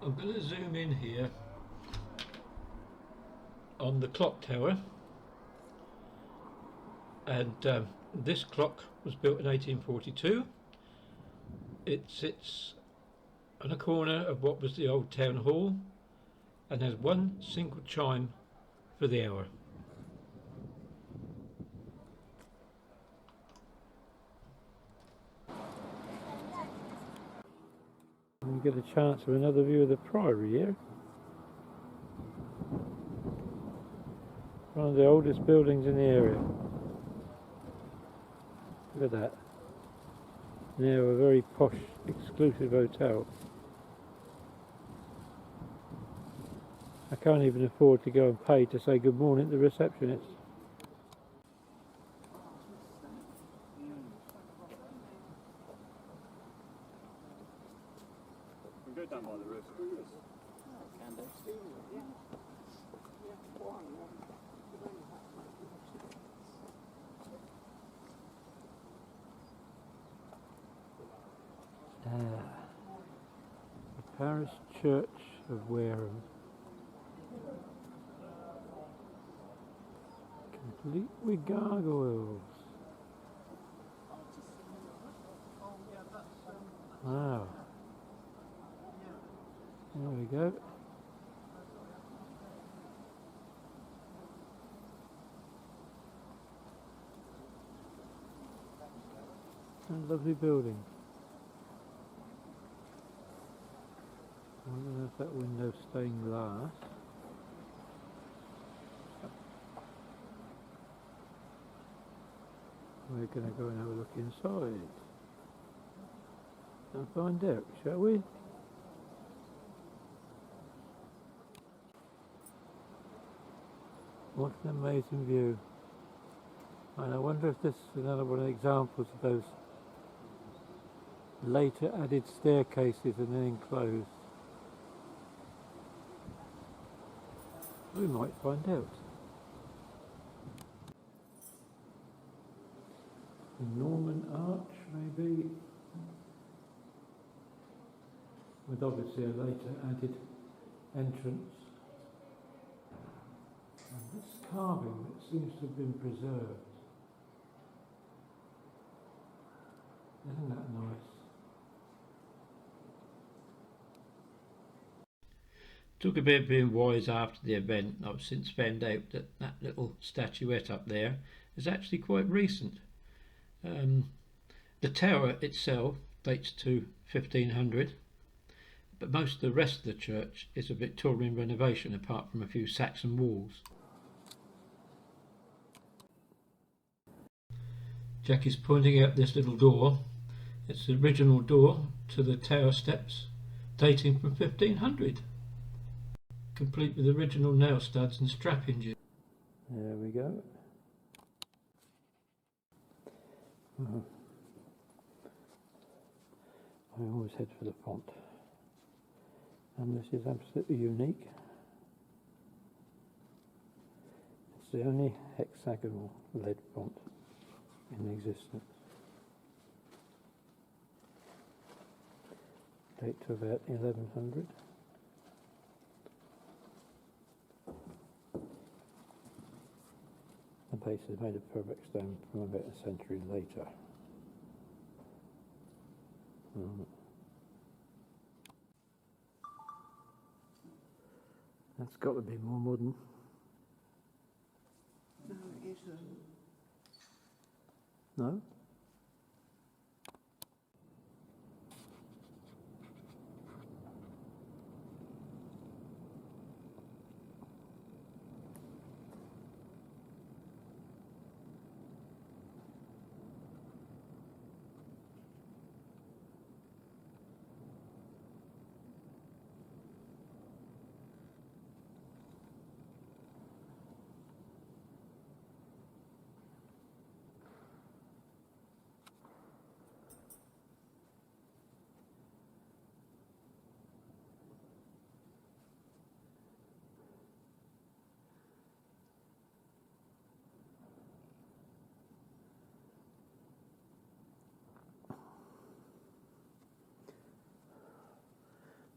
I'm going to zoom in here on the clock tower, and this clock was built in 1842. It sits on a corner of what was the old town hall and has one single chime for the hour. You get a chance for another view of the Priory here. One of the oldest buildings in the area. Look at that. Now a very posh, exclusive hotel. I can't even afford to go and pay to say good morning to the receptionist. We can go down by the roof. Can do. The Parish Church of Wareham. Complete with gargoyles. Wow. There we go. A lovely building. I don't know if that window's stained glass. We're going to go and have a look inside and find out, shall we? What an amazing view. And I wonder if this is another one of the examples of those later added staircases and then enclosed. We might find out. A Norman arch, maybe, with obviously a later added entrance. And this carving that seems to have been preserved. Isn't that nice? Took a bit of being wise after the event. I've since found out that that little statuette up there is actually quite recent. The tower itself dates to 1500, but most of the rest of the church is a Victorian renovation apart from a few Saxon walls. Jack is pointing out this little door. It's the original door to the tower steps, dating from 1500. Complete with original nail studs and strap hinges. There we go. I always head for the font, and this is absolutely unique. It's the only hexagonal lead font in existence. Date to about 1100. The base is made of perfect stone from about a century later. That's got to be more modern. No, it isn't. No?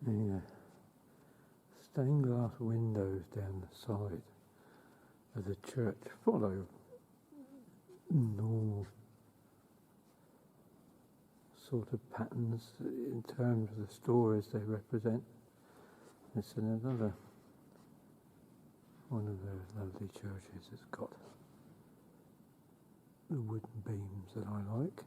Yeah. Stained glass windows down the side of the church follow normal sort of patterns in terms of the stories they represent. It's another one of those lovely churches that's got the wooden beams that I like.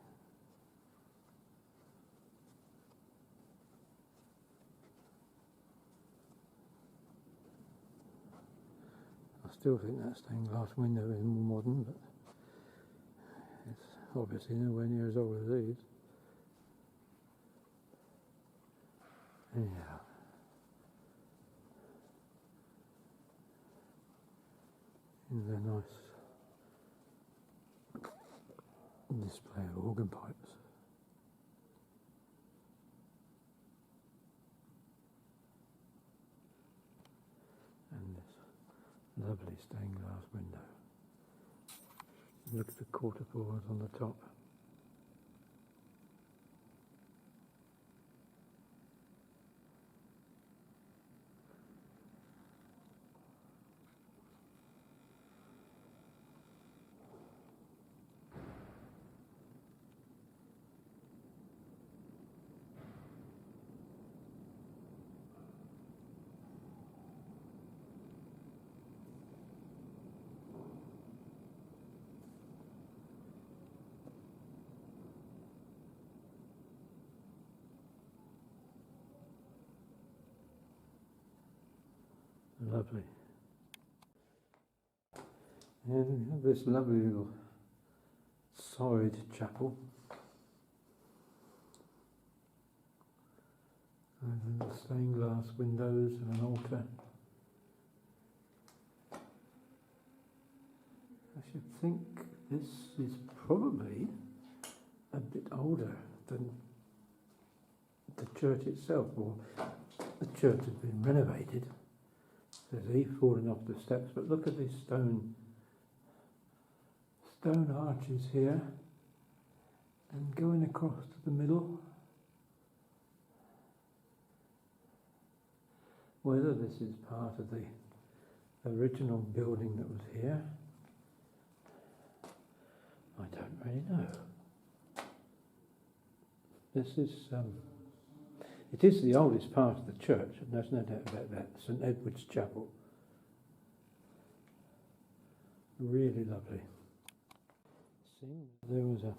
I still think that stained glass window is more modern, but it's obviously nowhere near as old as these. Anyhow, here's a nice display of organ pipes. And this lovely stained glass window. Look at the quarter boards on the top. Lovely. And we have this lovely little side chapel. And little stained glass windows and an altar. I should think this is probably a bit older than the church itself, or the church has been renovated. There's Eve falling off the steps, but look at these stone arches here, and going across to the middle. Whether this is part of the original building that was here, I don't really know. This is it is the oldest part of the church, and there's no doubt about that. St Edward's Chapel. Really lovely. There was a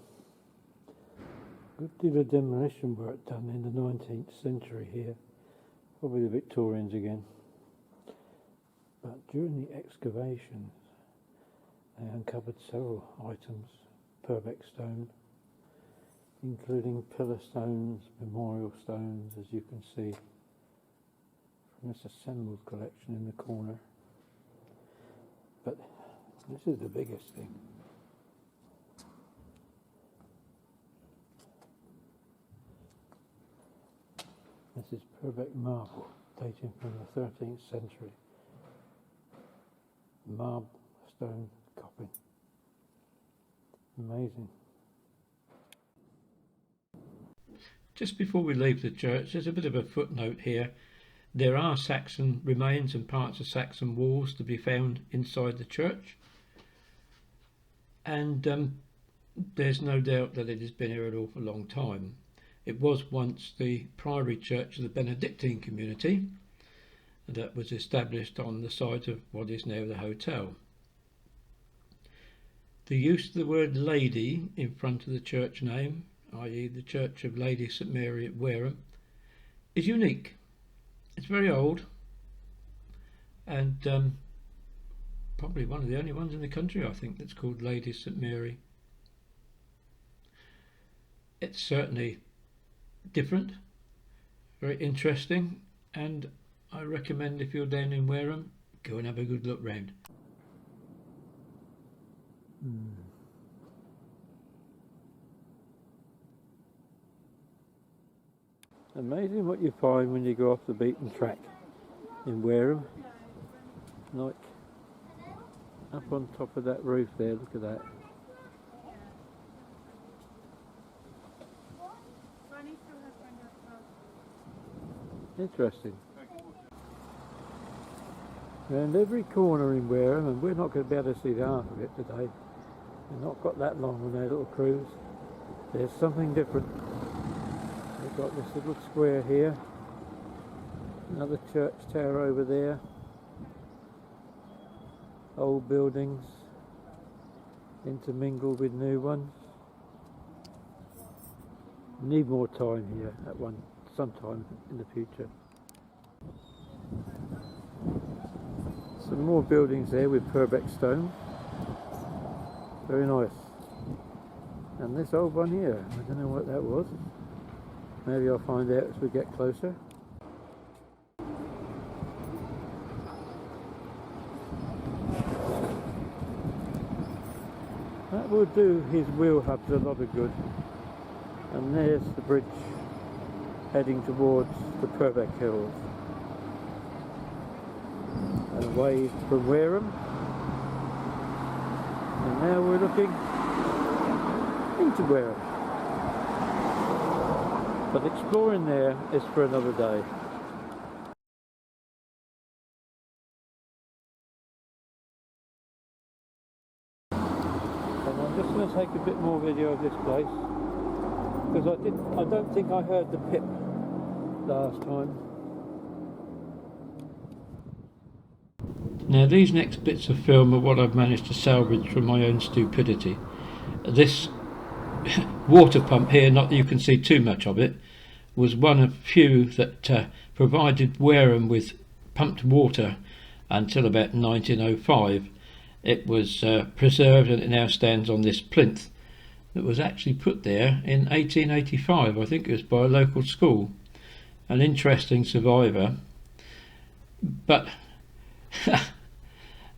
good deal of demolition work done in the 19th century here, probably the Victorians again. But during the excavations, they uncovered several items, Purbeck stone, including pillar stones, memorial stones, as you can see from this assembled collection in the corner. But this is the biggest thing. This is Purbeck marble, dating from the 13th century. Marble stone coffin. Amazing. Just before we leave the church, there's a bit of a footnote here. There are Saxon remains and parts of Saxon walls to be found inside the church. And there's no doubt that it has been here an awful long time. It was once the priory church of the Benedictine community that was established on the site of what is now the hotel. The use of the word lady in front of the church name, i.e. the Church of Lady St Mary at Wareham, is unique. It's very old, and probably one of the only ones in the country, I think, that's called Lady St Mary. It's certainly different, very interesting, and I recommend if you're down in Wareham, go and have a good look round. Amazing what you find when you go off the beaten track in Wareham. Like up on top of that roof there, look at that. Interesting. Around every corner in Wareham, and we're not going to be able to see half of it today. We've not got that long on our little cruise. There's something different. We've got this little square here, another church tower over there, old buildings intermingled with new ones. Need more time here at sometime in the future. Some more buildings there with Purbeck stone. Very nice. And this old one here, I don't know what that was. Maybe I'll find out as we get closer. That will do his wheel hubs a lot of good. And there's the bridge heading towards the Purbeck Hills. And away from Wareham. And now we're looking into Wareham. But exploring there is for another day. And I'm just going to take a bit more video of this place, because I don't think I heard the pip last time. Now these next bits of film are what I've managed to salvage from my own stupidity. This water pump here, not that you can see too much of it, was one of few that provided Wareham with pumped water until about 1905. It was preserved, and it now stands on this plinth that was actually put there in 1885. I think it was by a local school. An interesting survivor. But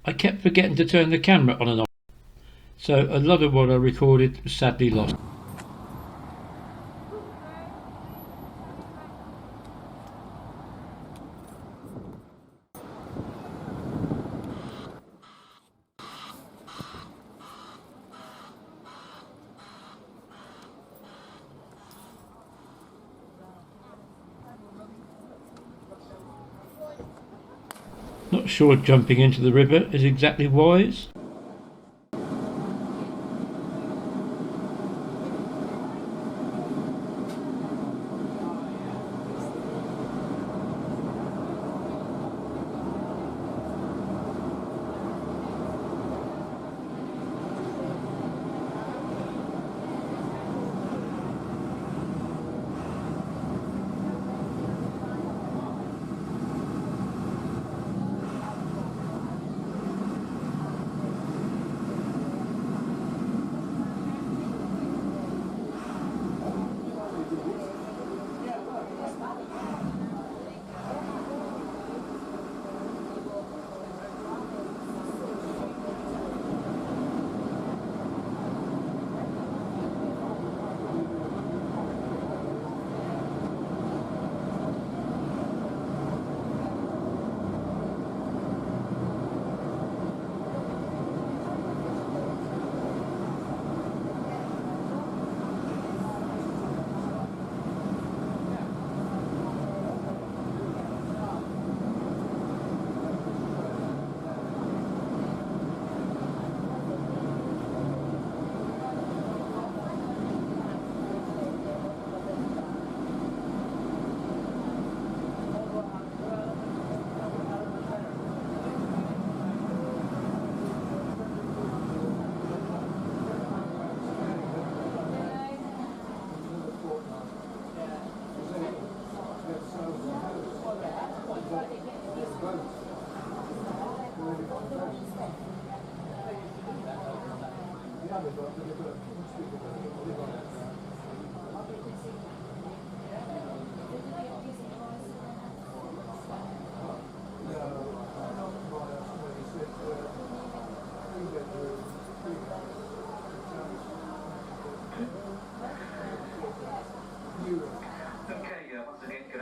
I kept forgetting to turn the camera on and off, so a lot of what I recorded was sadly lost. Not sure jumping into the river is exactly wise.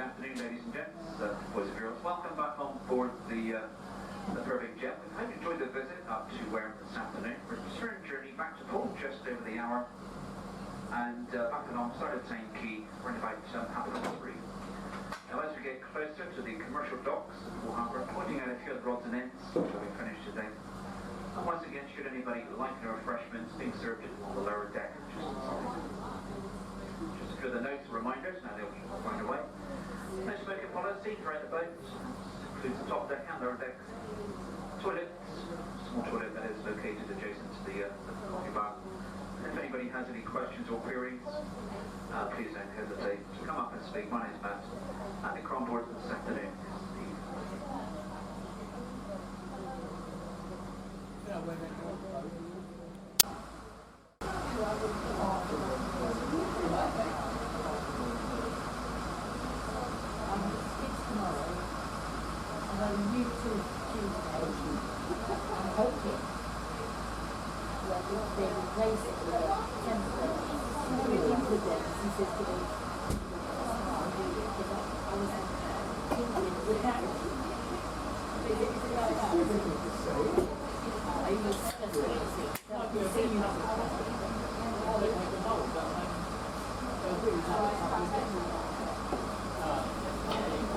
afternoon, ladies and gents, boys and girls. Welcome back on board the Purbeck jet. I hope you enjoyed the visit up to Wareham this afternoon. We're return journey back to Poole, just over the hour, and back alongside of Tame Quay, around about 3:30. Now, as we get get closer to the commercial docks at Poole Harbour, pointing out a few of the rods and ends which will be finished today. And once again, should anybody like the refreshments being served on the lower deck, just inside. Just a few of the notes and reminders, now they'll find a way. No smoking policy throughout the boat, includes the top deck and lower deck. Toilets, small toilet that is located adjacent to the coffee bar. And if anybody has any questions or queries, please don't hesitate to come up and speak. My name's Matt, at the Cron board this afternoon.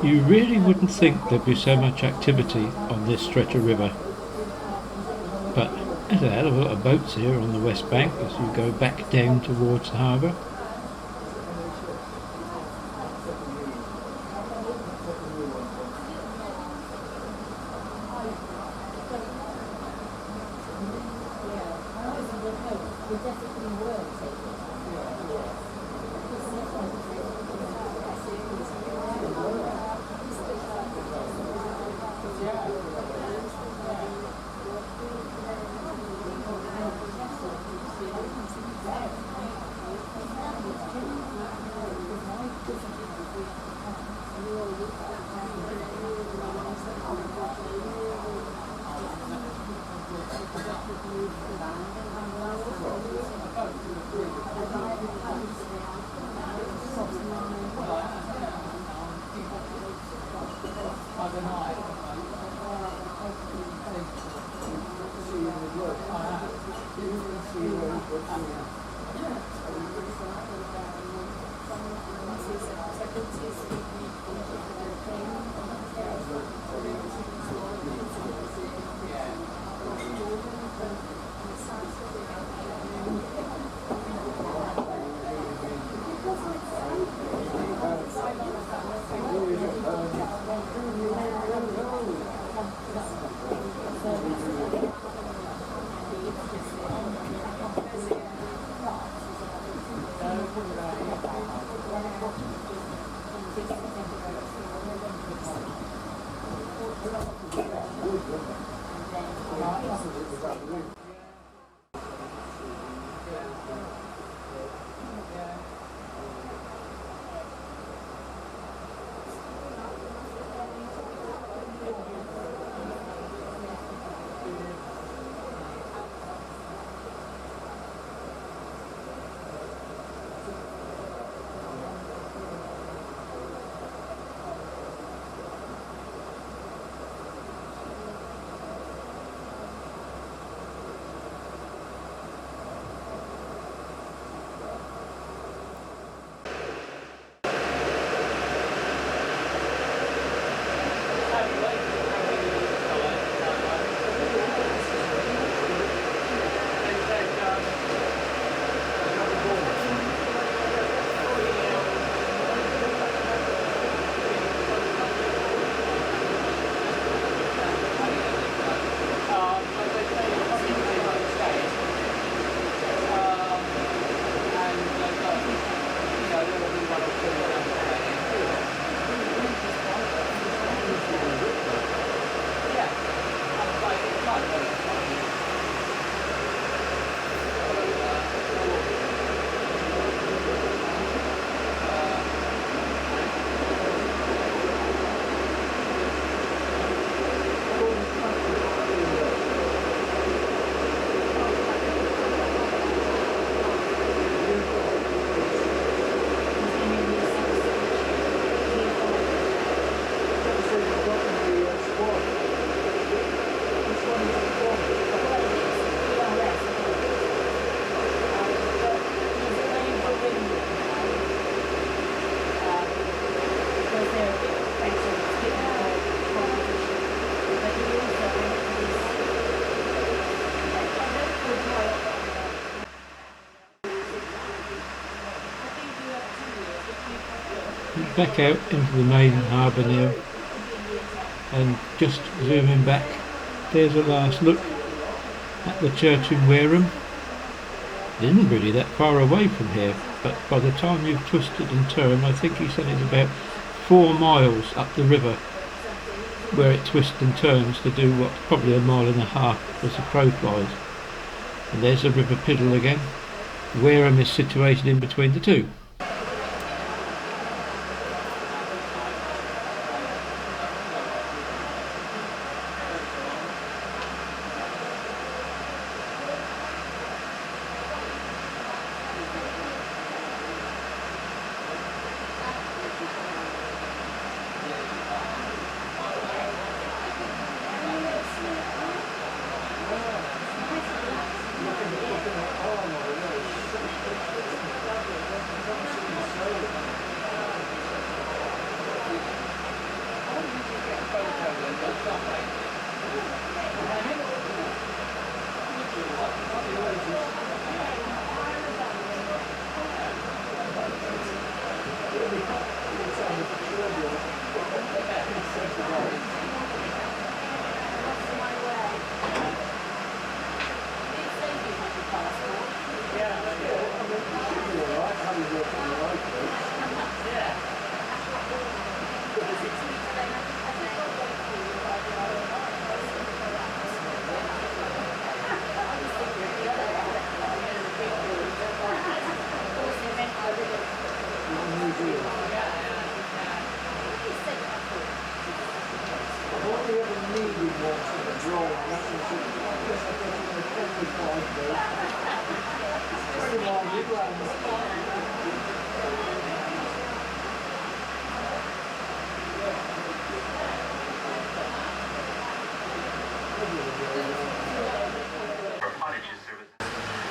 You really wouldn't think there'd be so much activity on this stretch of river, but there's a hell of a lot of boats here on the west bank as you go back down towards the harbour. back out into the main harbour now, and just zooming back, there's a last look at the church in Wareham. It isn't really that far away from here, but by the time you've twisted and turned, I think he said it's about 4 miles up the river where it twists and turns to do what's probably a mile and a half as the crow flies. And there's the River Piddle again. Wareham is situated in between the two.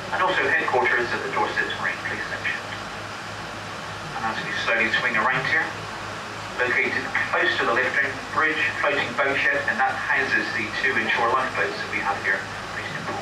And also headquarters at the Dorset Green Police Station. And as we slowly swing around here, located close to the lifting bridge, floating boat shed, and that houses the 2 inshore lifeboats that we have here based in Poole.